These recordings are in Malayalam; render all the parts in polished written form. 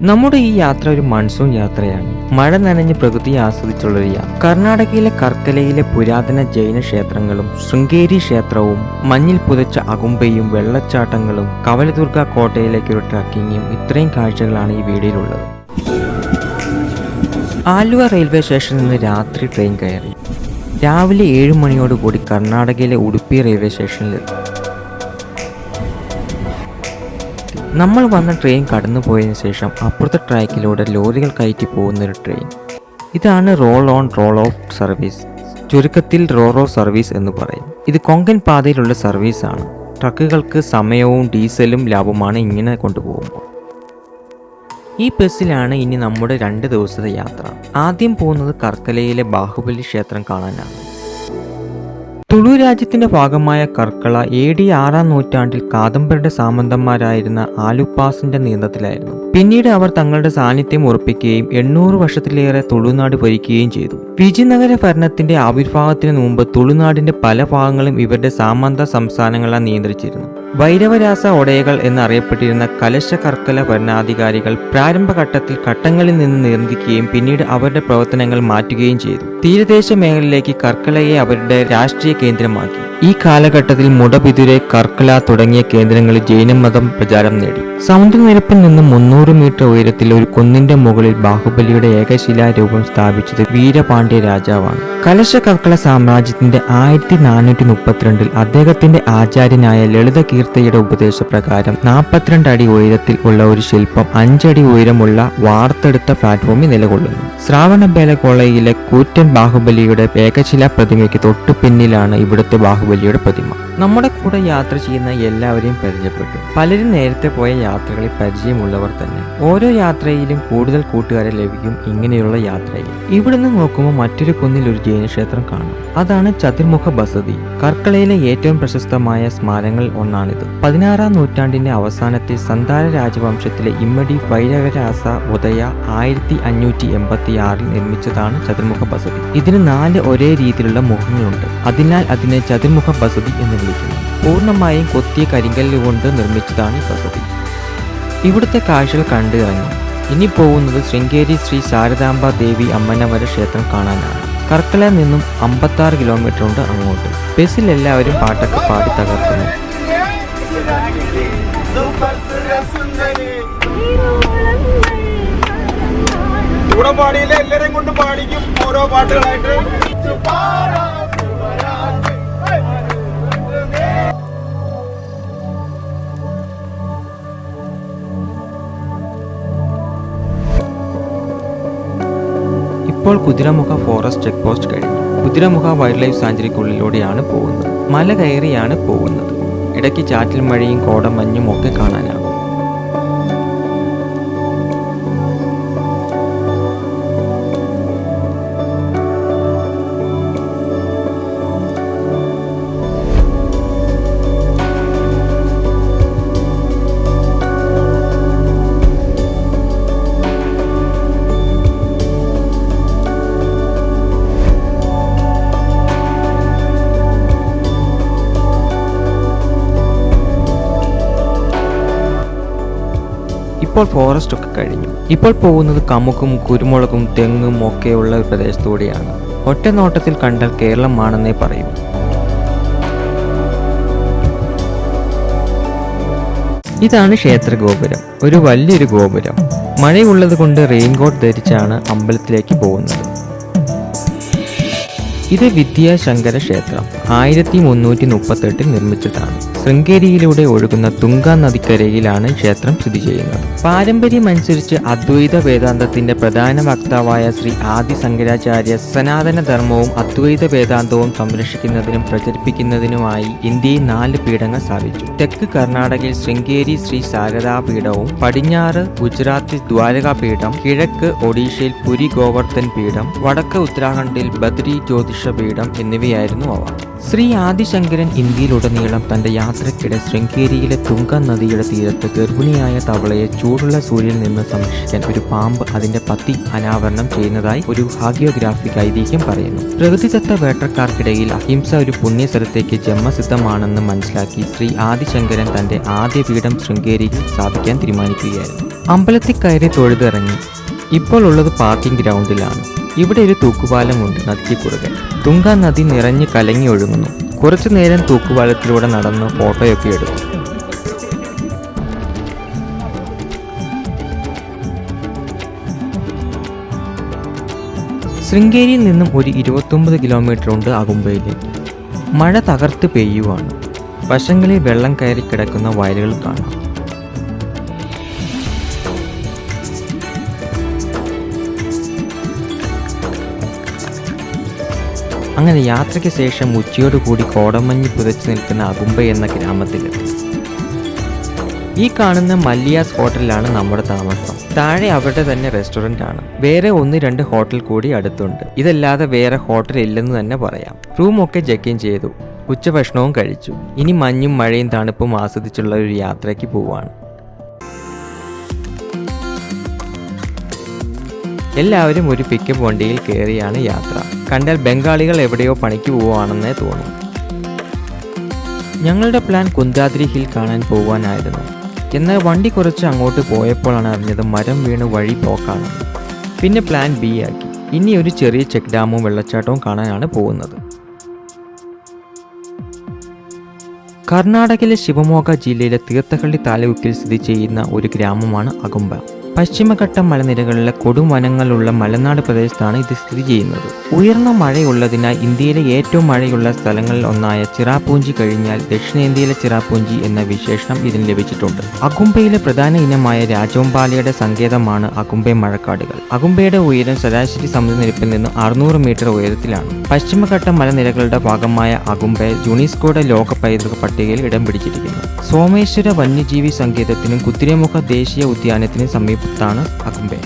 നമ്മുടെ ഈ യാത്ര ഒരു മൺസൂൺ യാത്രയാണ്. മഴ നനഞ്ഞ് പ്രകൃതി ആസ്വദിച്ചുള്ളൊരു യാത്ര. കർണാടകയിലെ കർക്കലയിലെ പുരാതന ജൈന ക്ഷേത്രങ്ങളും ശൃംഗേരി ക്ഷേത്രവും മഞ്ഞിൽ പുതച്ച അകുംബയും വെള്ളച്ചാട്ടങ്ങളും കവലദുർഗ കോട്ടയിലേക്കൊരു ട്രക്കിങ്ങും ഇത്രയും കാഴ്ചകളാണ് ഈ വീഡിയോയിലുള്ളത്. ആലുവ റെയിൽവേ സ്റ്റേഷനിൽ നിന്ന് രാത്രി ട്രെയിൻ കയറി രാവിലെ 7 മണിയോടുകൂടി കർണാടകയിലെ ഉടുപ്പി റെയിൽവേ സ്റ്റേഷനിലെത്തി. നമ്മൾ വന്ന ട്രെയിൻ കടന്നുപോയതിനു ശേഷം അപ്പുറത്തെ ട്രാക്കിലൂടെ ലോറികൾ കയറ്റി പോകുന്നൊരു ട്രെയിൻ. ഇതാണ് roll on roll off service, ചുരുക്കത്തിൽ റോറോ സർവീസ് എന്ന് പറയും. ഇത് കൊങ്കൺ പാതയിലുള്ള സർവീസാണ്. ട്രക്കുകൾക്ക് സമയവും ഡീസലും ലാഭമാണ് ഇങ്ങനെ കൊണ്ടുപോകുമ്പോൾ. ഈ ബസ്സിലാണ് ഇനി നമ്മുടെ 2 ദിവസത്തെ യാത്ര. ആദ്യം പോകുന്നത് കർക്കലയിലെ ബാഹുബലി ക്ഷേത്രം കാണാനാണ്. തുളു രാജ്യത്തിന്റെ ഭാഗമായ കർക്കള AD 6-ാം നൂറ്റാണ്ടിൽ കാദംബരുടെ സാമന്തന്മാരായിരുന്ന ആലുപ്പാസിന്റെ നിയന്ത്രണത്തിലായിരുന്നു. പിന്നീട് അവർ തങ്ങളുടെ സാന്നിധ്യം ഉറപ്പിക്കുകയും 800 വർഷത്തിലേറെ തുളുനാട് ഭരിക്കുകയും ചെയ്തു. വിജയനഗര ഭരണത്തിന്റെ ആവിർഭാവത്തിന് മുമ്പ് തുളുനാടിന്റെ പല ഭാഗങ്ങളും ഇവരുടെ സാമന്ത സംസ്ഥാനങ്ങളെ നിയന്ത്രിച്ചിരുന്നു. ഭൈരവരാസ ഒടയകൾ എന്നറിയപ്പെട്ടിരുന്ന കലശ കർക്കല ഭരണാധികാരികൾ പ്രാരംഭഘട്ടത്തിൽ ഘട്ടങ്ങളിൽ നിന്ന് നിയന്ത്രിക്കുകയും പിന്നീട് അവരുടെ പ്രവർത്തനങ്ങൾ മാറ്റുകയും ചെയ്തു. തീരദേശ മേഖലയിലേക്ക് കർക്കലയെ അവരുടെ രാഷ്ട്രീയ കേന്ദ്രമാക്കി. ഈ കാലഘട്ടത്തിൽ മുടബിദുരെ, കർക്കല തുടങ്ങിയ കേന്ദ്രങ്ങളിൽ ജൈനമതം പ്രചാരം നേടി. സമുദ്രനിരപ്പിൽ നിന്ന് 300 മീറ്റർ ഉയരത്തിൽ ഒരു കുന്നിന്റെ മുകളിൽ ബാഹുബലിയുടെ ഏകശിലാരൂപം സ്ഥാപിച്ചത് വീരപാണ്ഡ്യ രാജാവാണ്. കലശ കർക്കല സാമ്രാജ്യത്തിന്റെ 1432 അദ്ദേഹത്തിന്റെ ആചാര്യനായ ലളിതകീർത്തിയുടെ ഉപദേശപ്രകാരം 42 അടി ഉയരത്തിൽ ഉള്ള ഒരു ശില്പം 5 അടി ഉയരമുള്ള വാർത്തെടുത്ത പ്ലാറ്റ്ഫോമിൽ നിലകൊള്ളുന്നു. ശ്രാവണബേലഗോളയിലെ കൂറ്റൻ ബാഹുബലിയുടെ ഏകശിലാ പ്രതിമയ്ക്ക് തൊട്ടു പിന്നിലാണ് ഇവിടുത്തെ ബാഹുബലിയുടെ പ്രതിമ. നമ്മുടെ കൂടെ യാത്ര ചെയ്യുന്ന എല്ലാവരെയും പരിചയപ്പെട്ടു. പലരും നേരത്തെ പോയ യാത്രകളിൽ പരിചയമുള്ളവർ തന്നെ. ഓരോ യാത്രയിലും കൂടുതൽ കൂട്ടുകാരെ ലഭിക്കും ഇങ്ങനെയുള്ള യാത്രയിൽ. ഇവിടുന്ന് നോക്കുമ്പോൾ മറ്റൊരു കുന്നിൽ ഒരു ജൈനക്ഷേത്രം കാണാം. അതാണ് ചതുർമുഖ ബസതി. കർക്കളയിലെ ഏറ്റവും പ്രശസ്തമായ സ്മാരകങ്ങളിൽ ഒന്നാണിത്. 16-ാം നൂറ്റാണ്ടിന്റെ അവസാനത്തിൽ സന്താര രാജവംശത്തിലെ ഇമ്മടി ഭൈരവരാസ ഉദയ 1586-ൽ നിർമ്മിച്ചതാണ് ചതുർമുഖ ബസതി. ഇതിന് 4 ഒരേ രീതിയിലുള്ള മുഖങ്ങളുണ്ട്. അതിനാൽ അതിനെ ചതുർമുഖ ബസതി എന്ന് വിളിക്കുന്നു. പൂർണ്ണമായും കൊത്തിയ കരിങ്കല്ല് കൊണ്ട് നിർമ്മിച്ചതാണ് ഈ ബസതി. ഇവിടുത്തെ കാഴ്ചകൾ കണ്ടു ഇറങ്ങി. ഇനി പോകുന്നത് ശൃംഗേരി ശ്രീ ശാരദാംബ ദേവി അമ്മനവര ക്ഷേത്രം കാണാനാണ്. കർക്കലയിൽ നിന്നും 56 കിലോമീറ്റർ ഉണ്ട് അങ്ങോട്ട്. ബസ്സിൽ എല്ലാവരും പാട്ടൊക്കെ പാടി തകർക്കുന്നു. എല്ലാവരെയും കൊണ്ട് പാടിക്കും ഓരോ പാട്ടുകളായിട്ട്. ഇപ്പോൾ കുതിരമുഖ ഫോറസ്റ്റ് ചെക്ക് പോസ്റ്റ് കഴിഞ്ഞു. കുതിരമുഖ വൈൽഡ് ലൈഫ് സാഞ്ചുറിക്കുള്ളിലൂടെയാണ് പോകുന്നത്. മല കയറിയാണ് പോകുന്നത്. ഇടയ്ക്ക് ചാറ്റൽ മഴയും കോടമഞ്ഞും ഒക്കെ കാണാനാകും. ഇപ്പോൾ ഫോറസ്റ്റ് ഒക്കെ കഴിഞ്ഞു. ഇപ്പോൾ പോകുന്നത് കമുകും കുരുമുളകും തെങ്ങും ഒക്കെയുള്ള ഒരു പ്രദേശത്തൂടെയാണ്. ഒറ്റ നോട്ടത്തിൽ കണ്ടാൽ കേരളമാണെന്നേ പറയൂ. ഇതാണ് ക്ഷേത്ര ഗോപുരം. ഒരു വലിയൊരു ഗോപുരം. മഴയുള്ളത് കൊണ്ട് റെയിൻകോട്ട് ധരിച്ചാണ് അമ്പലത്തിലേക്ക് പോകുന്നത്. ഇത് വിദ്യാശങ്കര ക്ഷേത്രം 1338 നിർമ്മിച്ചതാണ്. ശൃംഗേരിയിലൂടെ ഒഴുകുന്ന തുംഗ നദിക്കരയിലാണ് ക്ഷേത്രം സ്ഥിതി ചെയ്യുന്നത്. പാരമ്പര്യമനുസരിച്ച് അദ്വൈത വേദാന്തത്തിന്റെ പ്രധാന വക്താവായ ശ്രീ ആദി ശങ്കരാചാര്യ സനാതന ധർമ്മവും അദ്വൈത വേദാന്തവും സംരക്ഷിക്കുന്നതിനും പ്രചരിപ്പിക്കുന്നതിനുമായി ഇന്ത്യയിൽ 4 പീഠങ്ങൾ സ്ഥാപിച്ചു. തെക്ക് കർണാടകയിൽ ശൃംഗേരി ശ്രീ ശാരദാ പീഠവും, പടിഞ്ഞാറ് ഗുജറാത്തിൽ ദ്വാരകാ പീഠം, കിഴക്ക് ഒഡീഷയിൽ പുരി ഗോവർദ്ധൻ പീഠം, വടക്ക് ഉത്തരാഖണ്ഡിൽ ബദ്രി ജ്യോതിഷ പീഠം എന്നിവയായിരുന്നു അവ. ശ്രീ ആദിശങ്കരൻ ഇന്ത്യയിലുടനീളം തൻ്റെ യാത്രയ്ക്കിടെ ശൃംഗേരിയിലെ തുംഗ നദിയുടെ തീരത്ത് ഗർഭിണിയായ തവളയെ ചൂടുള്ള സൂര്യനിൽ നിന്ന് സംരക്ഷിക്കാൻ ഒരു പാമ്പ് അതിന്റെ പത്തി അനാവരണം ചെയ്യുന്നതായി ഒരു ഹാഗിയോഗ്രാഫിക് ഐതിഹ്യം പറയുന്നു. പ്രകൃതിദത്ത വേട്ടക്കാർക്കിടയിൽ അഹിംസ ഒരു പുണ്യസ്ഥലത്തേക്ക് ജന്മസിദ്ധമാണെന്ന് മനസ്സിലാക്കി ശ്രീ ആദിശങ്കരൻ തന്റെ ആദ്യ പീഠം ശൃംഗേരിയിൽ സ്ഥാപിക്കാൻ തീരുമാനിക്കുകയായിരുന്നു. അമ്പലത്തിൽ കയറി തൊഴുതിറങ്ങി. ഇപ്പോൾ ഉള്ളത് പാർക്കിംഗ് ഗ്രൗണ്ടിലാണ്. ഇവിടെ ഒരു തൂക്കുപാലമുണ്ട് നദിക്ക് കുറുകെ. തുംഗ നദി നിറഞ്ഞ് കലങ്ങി ഒഴുകുന്നു. കുറച്ചു നേരം തൂക്കുപാലത്തിലൂടെ നടന്ന് ഫോട്ടോയൊക്കെ എടുത്തു. ശൃംഗേരിയിൽ നിന്നും ഒരു 29 കിലോമീറ്റർ ഉണ്ട് അകുംബയിലേക്ക്. മഴ തകർത്ത് പെയ്യുവാണ്. വശങ്ങളിൽ വെള്ളം കയറി കിടക്കുന്ന വയലുകൾ കാണാം. അങ്ങനെ യാത്രയ്ക്ക് ശേഷം ഉച്ചയോടുകൂടി കോടമഞ്ഞ് പുതച്ചു നിൽക്കുന്ന അകുംബ എന്ന ഗ്രാമത്തിലെത്തി. ഈ കാണുന്ന മല്ലിയാസ് ഹോട്ടലിലാണ് നമ്മുടെ താമസം. താഴെ അവരുടെ തന്നെ റെസ്റ്റോറൻ്റ് ആണ്. വേറെ 1-2 ഹോട്ടൽ കൂടി അടുത്തുണ്ട്. ഇതല്ലാതെ വേറെ ഹോട്ടൽ ഇല്ലെന്ന് തന്നെ പറയാം. റൂമൊക്കെ ചെക്ക് ഇൻ ചെയ്തു. ഉച്ചഭക്ഷണവും കഴിച്ചു. ഇനി മഞ്ഞും മഴയും തണുപ്പും ആസ്വദിച്ചുള്ള ഒരു യാത്രയ്ക്ക് പോവാണ്. എല്ലാവരും ഒരു പിക്കപ്പ് വണ്ടിയിൽ കയറിയാണ് യാത്ര. കണ്ടാൽ ബംഗാളികൾ എവിടെയോ പണിക്ക് പോവുകയാണെന്നേ തോന്നും. ഞങ്ങളുടെ പ്ലാൻ കുന്താദ്രി ഹിൽ കാണാൻ പോകാനായിരുന്നു. എന്നാൽ വണ്ടി കുറച്ച് അങ്ങോട്ട് പോയപ്പോഴാണ് അറിഞ്ഞത് മരം വീണ് വഴി ബ്ലോക്കാണ്. പിന്നെ പ്ലാൻ ബി ആക്കി. ഇനി ഒരു ചെറിയ ചെക്ക് ഡാമും വെള്ളച്ചാട്ടവും കാണാനാണ് പോകുന്നത്. കർണാടകയിലെ ശിവമോഗ ജില്ലയിലെ തീർത്ഥഹള്ളി താലൂക്കിൽ സ്ഥിതി ചെയ്യുന്ന ഒരു ഗ്രാമമാണ് അകുംബ. പശ്ചിമഘട്ട മലനിരകളിലെ കൊടുംവനങ്ങളുള്ള മലനാട് പ്രദേശത്താണ് ഇത് സ്ഥിതി ചെയ്യുന്നത്. ഉയർന്ന മഴയുള്ളതിനാൽ ഇന്ത്യയിലെ ഏറ്റവും മഴയുള്ള സ്ഥലങ്ങളിൽ ഒന്നായ ചിറാപൂഞ്ചി കഴിഞ്ഞാൽ ദക്ഷിണേന്ത്യയിലെ ചിറാപൂഞ്ചി എന്ന വിശേഷണം ഇതിന് ലഭിച്ചിട്ടുണ്ട്. അകുംബയിലെ പ്രധാന ഇനമായ രാജോംബാലയുടെ സങ്കേതമാണ് അകുംബെ മഴക്കാടുകൾ. അകുംബയുടെ ഉയരം ശരാശരി സമുദ്രനിരപ്പിൽ നിന്ന് 600 മീറ്റർ ഉയരത്തിലാണ്. പശ്ചിമഘട്ട മലനിരകളുടെ ഭാഗമായ അകുംബെ യുനെസ്കോയുടെ ലോക പൈതൃക പട്ടികയിൽ ഇടം പിടിച്ചിരിക്കുന്നു. സോമേശ്വര വന്യജീവി സങ്കേതത്തിനും കുതിരമുഖ ദേശീയ ഉദ്യാനത്തിനും സമീപത്താണ് അകുംബെ.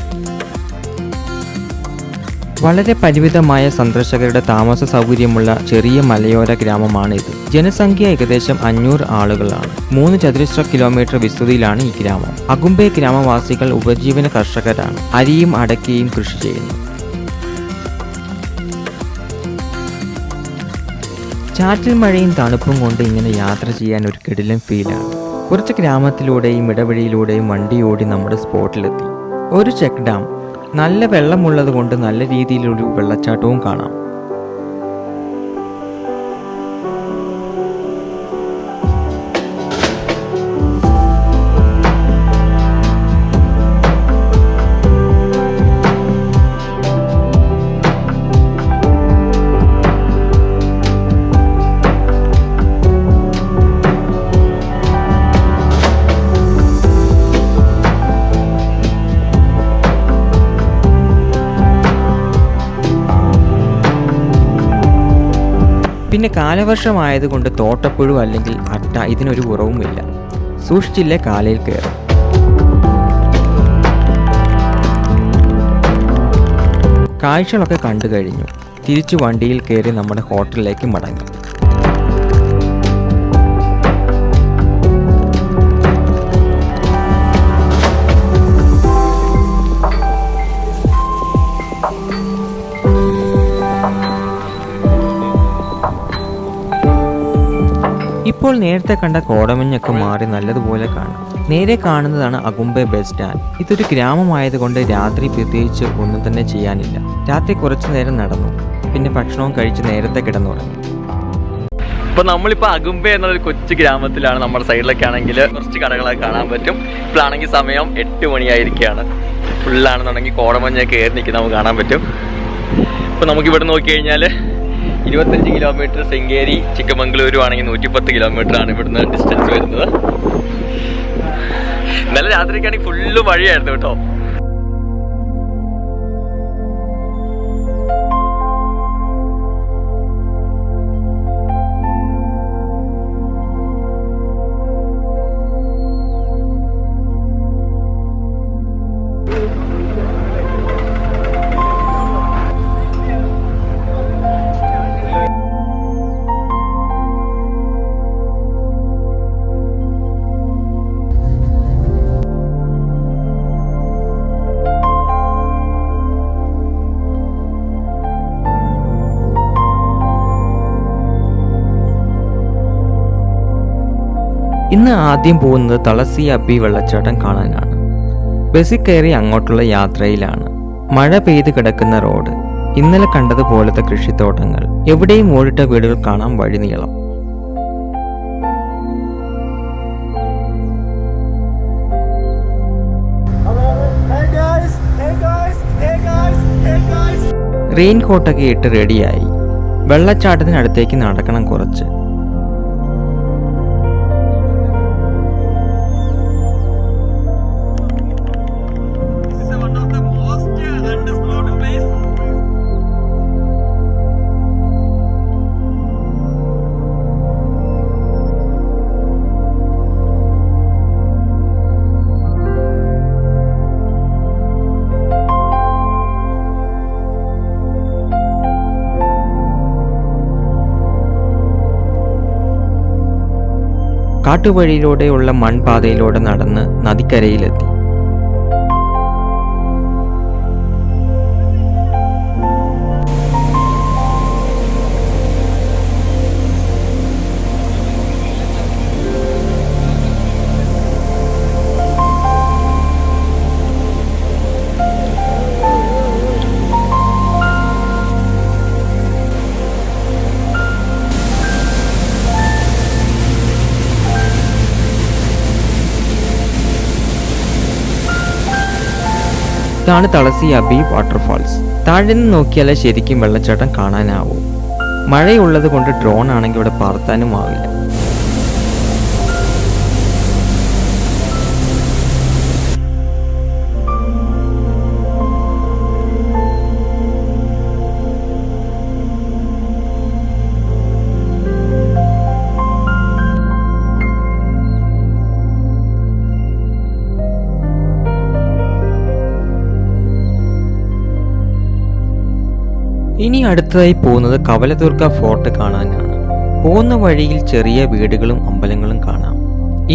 വളരെ പരിമിതമായ സന്ദർശകരുടെ താമസ സൗകര്യമുള്ള ചെറിയ മലയോര ഗ്രാമമാണ് ഇത്. ജനസംഖ്യ ഏകദേശം 500 ആളുകളാണ്. 3 ചതുരശ്ര കിലോമീറ്റർ വിസ്തൃതിയിലാണ് ഈ ഗ്രാമം. അകുംബെ ഗ്രാമവാസികൾ ഉപജീവന കർഷകരാണ്. അരിയും അടക്കയും കൃഷി ചെയ്യുന്നു. ചാറ്റൽ മഴയും തണുപ്പും കൊണ്ട് ഇങ്ങനെ യാത്ര ചെയ്യാൻ ഒരു കിടിലൻ ഫീലാണ്. കുറച്ച് ഗ്രാമത്തിലൂടെയും ഇടവഴിയിലൂടെയും വണ്ടി ഓടി നമ്മുടെ സ്പോട്ടിലെത്തി. ഒരു ചെക്ക് ഡാം. നല്ല വെള്ളമുള്ളത് കൊണ്ട് നല്ല രീതിയിലൊരു വെള്ളച്ചാട്ടവും കാണാം. പിന്നെ കാലവർഷമായതുകൊണ്ട് തോട്ടപ്പുഴു അല്ലെങ്കിൽ അട്ട ഇതിനൊരു കുറവുമില്ല. സൂക്ഷിച്ചില്ലേ കാലയിൽ കയറും. കാഴ്ചകളൊക്കെ കണ്ടു കഴിഞ്ഞു. തിരിച്ചു വണ്ടിയിൽ കയറി നമ്മുടെ ഹോട്ടലിലേക്ക് മടങ്ങി. ഇപ്പോൾ നേരത്തെ കണ്ട കോടമഞ്ഞൊക്കെ മാറി നല്ലതുപോലെ കാണാം. നേരെ കാണുന്നതാണ് അകുംബെ ബസ് സ്റ്റാൻഡ്. ഇതൊരു ഗ്രാമമായതുകൊണ്ട് രാത്രി പ്രത്യേകിച്ച് ഒന്നും തന്നെ ചെയ്യാനില്ല. രാത്രി കുറച്ചു നേരം നടന്നു. പിന്നെ ഭക്ഷണവും കഴിച്ച് നേരത്തെ കിടന്നുറങ്ങി. ഇപ്പോൾ നമ്മളിപ്പോൾ അകുംബെ എന്നൊരു കൊച്ചു ഗ്രാമത്തിലാണ്. നമ്മുടെ സൈഡിലൊക്കെ ആണെങ്കിൽ കുറച്ച് കടകളൊക്കെ കാണാൻ പറ്റും. ഇപ്പോഴാണെങ്കിൽ സമയം 8 മണിയായിരിക്കുകയാണ്. ഫുള്ളാണെന്നുണ്ടെങ്കിൽ കോടമഞ്ഞൊക്കെ കയറി നിൽക്കുന്നത് നമുക്ക് കാണാൻ പറ്റും. ഇപ്പോൾ നമുക്കിവിടെ നോക്കിക്കഴിഞ്ഞാൽ 25 കിലോമീറ്റർ ശൃംഗേരി ചിക്കമംഗളൂരു ആണെങ്കിൽ 110 കിലോമീറ്റർ ആണ് ഇവിടുന്ന് ഡിസ്റ്റൻസ് വരുന്നത്. ഇന്നലെ രാത്രിക്കാണെങ്കിൽ ഫുള്ള് മഴയായിരുന്നു കേട്ടോ. ഇന്ന് ആദ്യം പോകുന്നത് തളസി അബി വെള്ളച്ചാട്ടം കാണാനാണ്. ബസ്സിൽ കയറി അങ്ങോട്ടുള്ള യാത്രയിലാണ്. മഴ പെയ്ത് കിടക്കുന്ന റോഡ്, ഇന്നലെ കണ്ടതുപോലത്തെ കൃഷിത്തോട്ടങ്ങൾ, എവിടെയും ഓടിട്ട വീടുകൾ കാണാൻ വഴി നീളം. റെയിൻ കോട്ടൊക്കെ ഇട്ട് റെഡിയായി. വെള്ളച്ചാട്ടത്തിനടുത്തേക്ക് നടക്കണം കുറച്ച്. കാട്ടുവഴിയിലൂടെയുള്ള മൺപാതയിലൂടെ നടന്ന് നദിക്കരയിലെത്തി. ഇതാണ് തളസി അബി വാട്ടർഫാൾസ്. താഴെ നിന്ന് നോക്കിയാലേ ശരിക്കും വെള്ളച്ചാട്ടം കാണാനാവും. മഴയുള്ളത് കൊണ്ട് ഡ്രോൺ ആണെങ്കിൽ ഇവിടെ പറത്താനും ആവില്ല. ഇനി അടുത്തതായി പോകുന്നത് കവലദുർഗ ഫോർട്ട് കാണാനാണ്. പോകുന്ന വഴിയിൽ ചെറിയ വീടുകളും അമ്പലങ്ങളും കാണാം.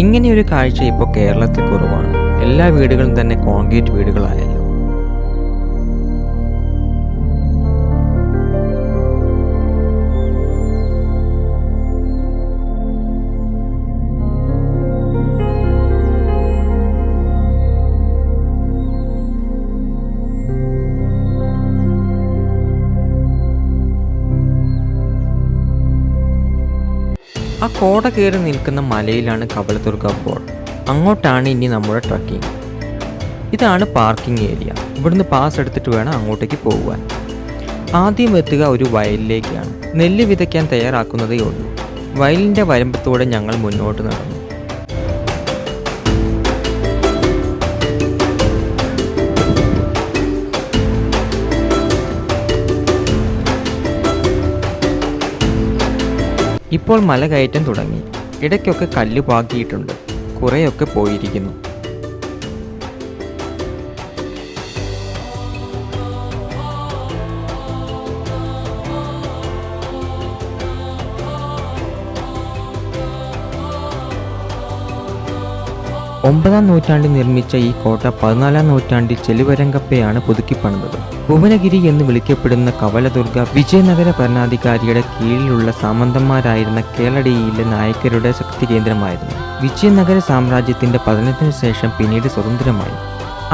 ഇങ്ങനെയൊരു കാഴ്ച ഇപ്പോൾ കേരളത്തിൽ കുറവാണ്. എല്ലാ വീടുകളും തന്നെ കോൺക്രീറ്റ് വീടുകളായല്ലോ. ആ കോട കയറി നിൽക്കുന്ന മലയിലാണ് കവലദുർഗ ഫോർട്ട്. അങ്ങോട്ടാണ് ഇനി നമ്മുടെ ട്രക്കിംഗ്. ഇതാണ് പാർക്കിംഗ് ഏരിയ. ഇവിടുന്ന് പാസ് എടുത്തിട്ട് വേണം അങ്ങോട്ടേക്ക് പോകുവാൻ. ആദ്യം എത്തുക ഒരു വയലിലേക്കാണ്. നെല്ല് വിതയ്ക്കാൻ തയ്യാറാക്കുന്നതേ ഉള്ളൂ. വയലിൻ്റെ വരമ്പത്തൂടെ ഞങ്ങൾ മുന്നോട്ട് നടന്നു. ഇപ്പോൾ മല കയറ്റം തുടങ്ങി. ഇടയ്ക്കൊക്കെ കല്ല് പാകിയിട്ടുണ്ട്. കുറേയൊക്കെ പോയിരിക്കുന്നു. ഒമ്പതാം നൂറ്റാണ്ടിൽ നിർമ്മിച്ച ഈ കോട്ട 14-ാം നൂറ്റാണ്ടിൽ ചെലുവരങ്കപ്പയാണ് പുതുക്കിപ്പണിതത്. ഭുവനഗിരി എന്ന് വിളിക്കപ്പെടുന്ന കവലദുർഗ വിജയനഗര ഭരണാധികാരിയുടെ കീഴിലുള്ള സാമന്തന്മാരായിരുന്ന കേളടിയിലെ നായക്കരുടെ ശക്തി കേന്ദ്രമായിരുന്നു. വിജയനഗര സാമ്രാജ്യത്തിന്റെ പതനത്തിനു ശേഷം പിന്നീട് സ്വതന്ത്രമായി.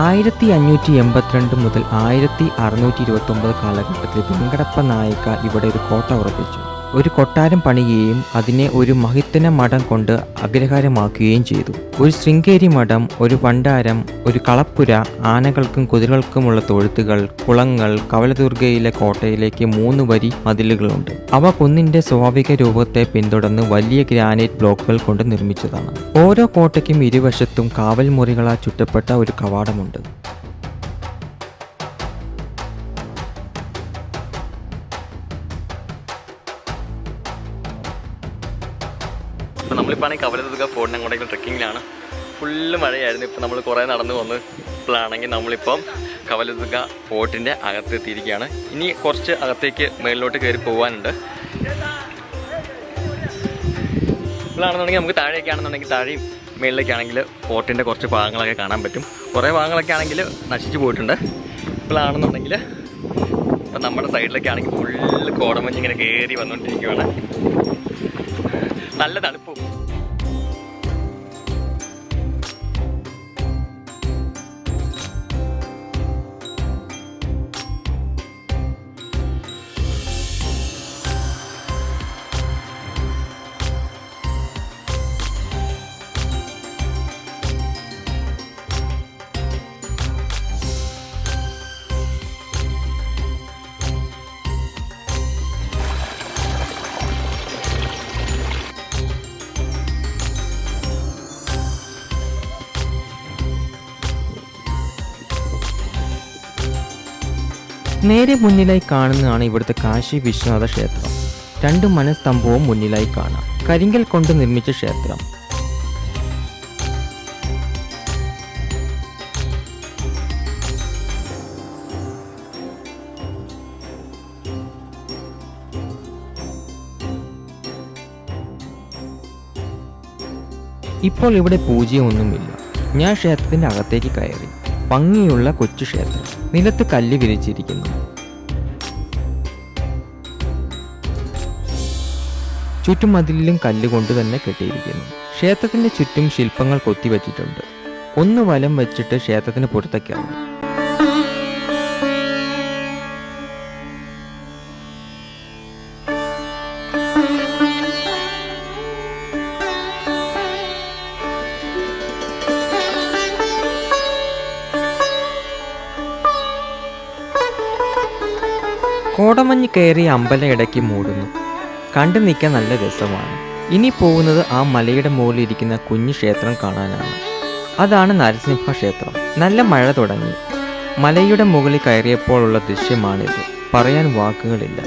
1582 മുതൽ 1629 കാലഘട്ടത്തിൽ വെങ്കടപ്പ നായക്ക ഇവിടെ ഒരു കോട്ട ഉറപ്പിച്ചു. ഒരു കൊട്ടാരം പണിയുകയും അതിനെ ഒരു മഹിത്തന മഠം കൊണ്ട് അഗ്രഹാരമാക്കുകയും ചെയ്തു. ഒരു ശൃംഗേരി മഠം, ഒരു ഭണ്ഡാരം, ഒരു കളപ്പുര, ആനകൾക്കും കുതിരകൾക്കുമുള്ള തൊഴുത്തുകൾ, കുളങ്ങൾ. കവലദുർഗയിലെ കോട്ടയിലേക്ക് 3 വരി മതിലുകളുണ്ട്. അവ കുന്നിന്റെ സ്വാഭാവിക രൂപത്തെ പിന്തുടർന്ന് വലിയ ഗ്രാനൈറ്റ് ബ്ലോക്കുകൾ കൊണ്ട് നിർമ്മിച്ചതാണ്. ഓരോ കോട്ടയ്ക്കും ഇരുവശത്തും കാവൽ മുറികളാൽ ചുറ്റപ്പെട്ട ഒരു കവാടമുണ്ട്. ഇപ്പോൾ നമ്മളിപ്പോൾ കവലദുർഗ ഫോർട്ടിന് അങ്ങോട്ടേക്ക് ട്രെക്കിങ്ങിലാണ്. ഫുള്ള് മഴയായിരുന്നു. ഇപ്പോൾ നമ്മൾ കുറേ നടന്നു വന്ന് ഇപ്പോഴാണെങ്കിൽ നമ്മളിപ്പം കവലദുർഗ ഫോർട്ടിൻ്റെ അകത്തെത്തിയിരിക്കുകയാണ്. ഇനി കുറച്ച് അകത്തേക്ക് മേളിലോട്ട് കയറി പോകാനുണ്ട്. ഇപ്പോഴാണെന്നുണ്ടെങ്കിൽ നമുക്ക് താഴേക്ക് ആണെന്നുണ്ടെങ്കിൽ താഴെയും മേളിലേക്കാണെങ്കിൽ ഫോർട്ടിൻ്റെ കുറച്ച് ഭാഗങ്ങളൊക്കെ കാണാൻ പറ്റും. കുറേ ഭാഗങ്ങളൊക്കെ ആണെങ്കിൽ നശിച്ചു പോയിട്ടുണ്ട്. ഇപ്പോഴാണെന്നുണ്ടെങ്കിൽ ഇപ്പം നമ്മുടെ സൈഡിലേക്കാണെങ്കിൽ ഫുള്ള് കോടമഞ്ഞ് ഇങ്ങനെ കയറി വന്നുകൊണ്ടിരിക്കുകയാണ്. നല്ല തണുപ്പും. നേരെ മുന്നിലായി കാണുന്നതാണ് ഇവിടുത്തെ കാശി വിശ്വനാഥ ക്ഷേത്രം. 2 മനസ്തംഭവും മുന്നിലായി കാണാം. കരിങ്കൽ കൊണ്ട് നിർമ്മിച്ച ക്ഷേത്രം. ഇപ്പോൾ ഇവിടെ പൂജയൊന്നുമില്ല. ഞാൻ ക്ഷേത്രത്തിൻ്റെ അകത്തേക്ക് കയറി. ഭംഗിയുള്ള കൊച്ചു ക്ഷേത്രം. നിലത്ത് കല്ല് വിരിച്ചിരിക്കുന്നു. ചുറ്റുമതിലിലും കല്ലുകൊണ്ട് തന്നെ കെട്ടിയിരിക്കുന്നു. ക്ഷേത്രത്തിന്റെ ചുറ്റും ശില്പങ്ങൾ കൊത്തിവെച്ചിട്ടുണ്ട്. ഒന്ന് വലം വെച്ചിട്ട് ക്ഷേത്രത്തിന് പുറത്തേക്കാണ്. കോടമഞ്ഞ് കയറി അമ്പലം ഇടയ്ക്ക് മൂടുന്നു. കണ്ടു നിൽക്കാൻ നല്ല രസമാണ്. ഇനി പോകുന്നത് ആ മലയുടെ മുകളിൽ ഇരിക്കുന്ന കുഞ്ഞു ക്ഷേത്രം കാണാനാണ്. അതാണ് നരസിംഹ ക്ഷേത്രം. നല്ല മഴ തുടങ്ങി. മലയുടെ മുകളിൽ കയറിയപ്പോഴുള്ള ദൃശ്യമാണിത്. പറയാൻ വാക്കുകളില്ല.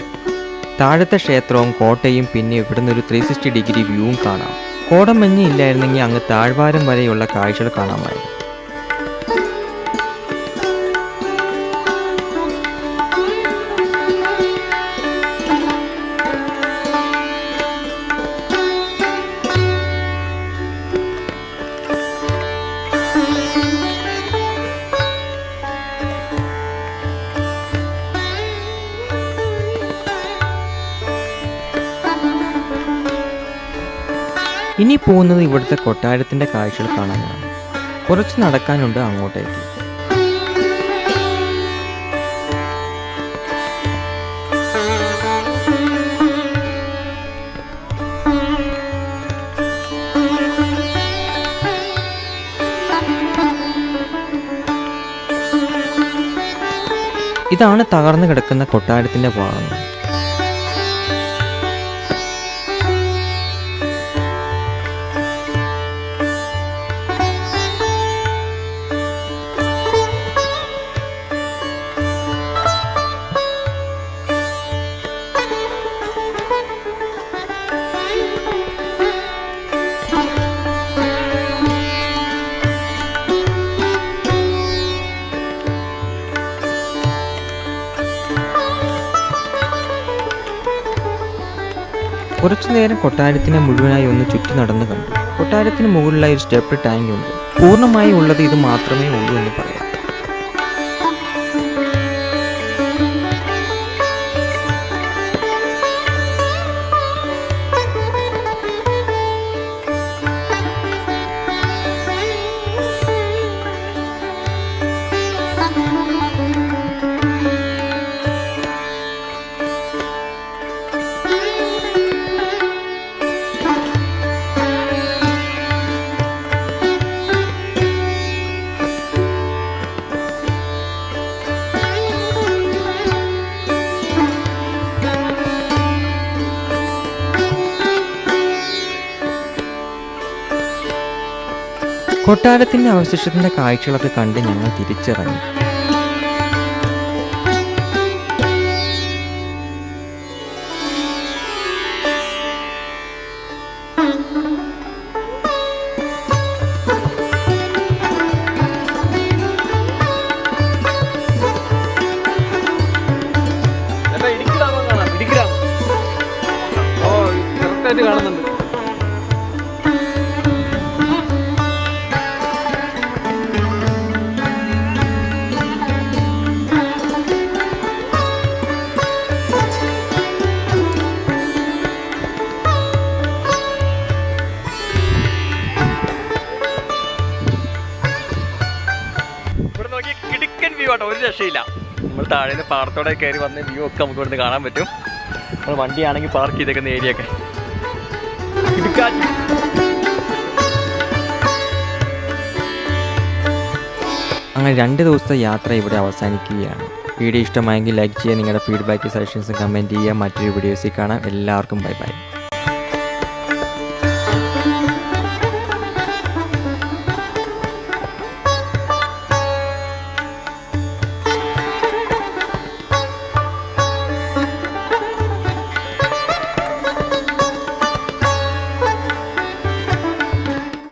താഴത്തെ ക്ഷേത്രവും കോട്ടയും പിന്നെ ഇവിടുന്ന് ഒരു 360 ഡിഗ്രി വ്യൂവും കാണാം. കോടമഞ്ഞ് ഇല്ലായിരുന്നെങ്കിൽ അങ്ങ് താഴ്വാരം വരെയുള്ള കാഴ്ചകൾ കാണാമായിരുന്നു. ഇനി പോകുന്നത് ഇവിടുത്തെ കൊട്ടാരത്തിൻ്റെ കാഴ്ചകൾ കാണാനാണ്. കുറച്ച് നടക്കാനുണ്ട് അങ്ങോട്ടേക്ക്. ഇതാണ് തകർന്നു കിടക്കുന്ന കൊട്ടാരത്തിൻ്റെ ഭാഗങ്ങൾ. കുറച്ചു നേരം കൊട്ടാരത്തിനെ മുഴുവനായി ഒന്ന് ചുറ്റി നടന്നു കണ്ടു. കൊട്ടാരത്തിന് മുകളിലായി ഒരു സ്റ്റെപ്പ് ടാങ്ക് ഉണ്ട്. പൂർണ്ണമായി ഉള്ളത് ഇത് മാത്രമേ ഉള്ളൂ എന്ന് പറയാം. കൊട്ടാരത്തിൻ്റെ അവശിഷ്ടത്തിൻ്റെ കാഴ്ചകളൊക്കെ കണ്ട് ഞങ്ങൾ തിരിച്ചിറങ്ങി. കാണുന്നുണ്ട്. ഒരു രക്ഷയില്ല. നമ്മൾ താഴെ പാടത്തോടെ കയറി വന്ന വ്യൂ ഒക്കെ നമുക്ക് ഇവിടുന്ന് കാണാൻ പറ്റും. നമ്മൾ വണ്ടിയാണെങ്കിൽ പാർക്ക് ചെയ്തേക്കുന്ന ഏരിയ ഒക്കെ അങ്ങനെ 2 ദിവസത്തെ യാത്ര ഇവിടെ അവസാനിക്കുകയാണ്. വീഡിയോ ഇഷ്ടമായെങ്കിൽ ലൈക്ക് ചെയ്യുക. നിങ്ങളുടെ ഫീഡ്ബാക്ക് സജഷൻസ് കമൻറ്റ് ചെയ്യുക. മറ്റൊരു വീഡിയോസിൽ കാണാം. എല്ലാവർക്കും ബൈ ബൈ.